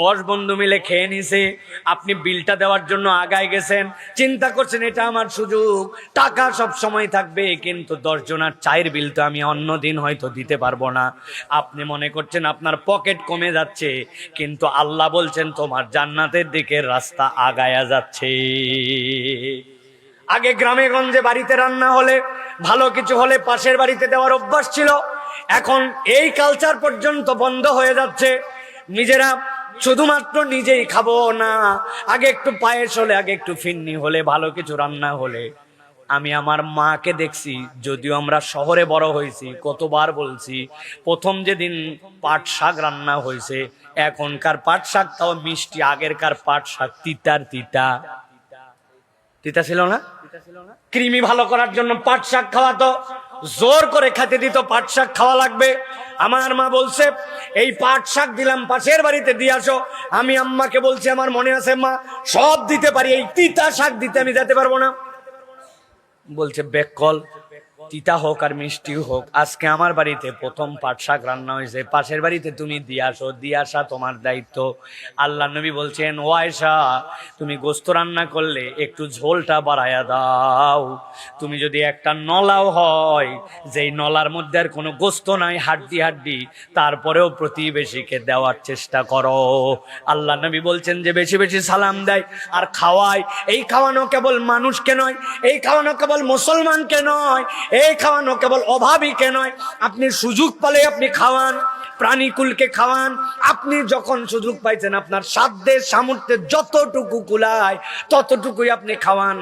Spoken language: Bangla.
10 বন্ধু মিলে খেয়ে নিছে, আপনি বিলটা দেওয়ার জন্য আগায় গেছেন, চিন্তা করছেন এটা আমার সুযোগ, টাকা সব সময় থাকবে, কিন্তু 10 জনের চায়ের বিল তো আমি অন্য দিন হয়তো দিতে পারবো না। আপনি মনে করছেন আপনার পকেট কমে যাচ্ছে, কিন্তু আল্লাহ বলছেন তোমার জান্নাতের দিকে রাস্তা আগায়া যাচ্ছে। আগে গ্রামে গঞ্জে বাড়িতে রান্না হলে, ভালো কিছু হলে পাশের বাড়িতে দেওয়ার অভ্যাস ছিল, এখন এই কালচার পর্যন্ত বন্ধ হয়ে যাচ্ছে। নিজেরা শুধুমাত্র নিজেই খাবো না, আগে একটু পায়েস হলে, আগে একটু ফিন্নি হলে, ভালো কিছু রান্না হলে। আমি আমার মাকে দেখছি, যদিও আমরা শহরে বড় হয়েছি, কতবার বলছি, প্রথম যেদিন পাট শাক রান্না হয়েছে, এখনকার পাট শাক তাও মিষ্টি, আগেরকার পাট শাক তিতার তিতা তিতা ছিল না। কৃমি ভালো করার জন্য পাট শাক খাওয়াতো, জোর করে খেতে দিত, পাট শাক খাওয়া লাগবে। আমার মা বলছে এই পাট শাক দিলাম পাশের বাড়িতে দিয়ে আসো। আমি আম্মাকে বলছি আমার মনে আছে মা, সব দিতে পারি, এই তিতা শাক দিতে আমি যেতে পারবো না। বলছে বেকল, তিতা হোক আর মিষ্টি হোক, আজকে আমার বাড়িতে প্রথম পাট শাক রান্না হয়েছে, পাশের বাড়িতে তুমি দিয়ে আসো, দিয়ে আসা তোমার দায়িত্ব। আল্লাহ নবী বলছেন ও আয়েশা, তুমি গোস্ত রান্না করলে একটু ঝোলটা বাড়ায়া দাও। তুমি যদি একটা নলাও হয়, যেই নলার মধ্যে আর কোনো গোস্ত নাই, হাড্ডি হাড্ডি, তারপরেও প্রতিবেশীকে দেওয়ার চেষ্টা করো। আল্লাহ নবী বলছেন যে বেশি বেশি সালাম দেয় আর খাওয়ায়। এই খাওয়ানো কেবল মানুষকে নয়, এই খাওয়ানো কেবল মুসলমানকে নয়, এই খাওয়ানো কেবল অভাবীকে নয়, আপনি সুযোগ পেলে আপনি খাওয়ান, প্রাণীকুলকে খাওয়ান। আপনি যখন সুযোগ পাইছেন, আপনার সাধ্যের সামর্থ্যের যতটুকু কুলায় ততটুকুই আপনি খাওয়ান।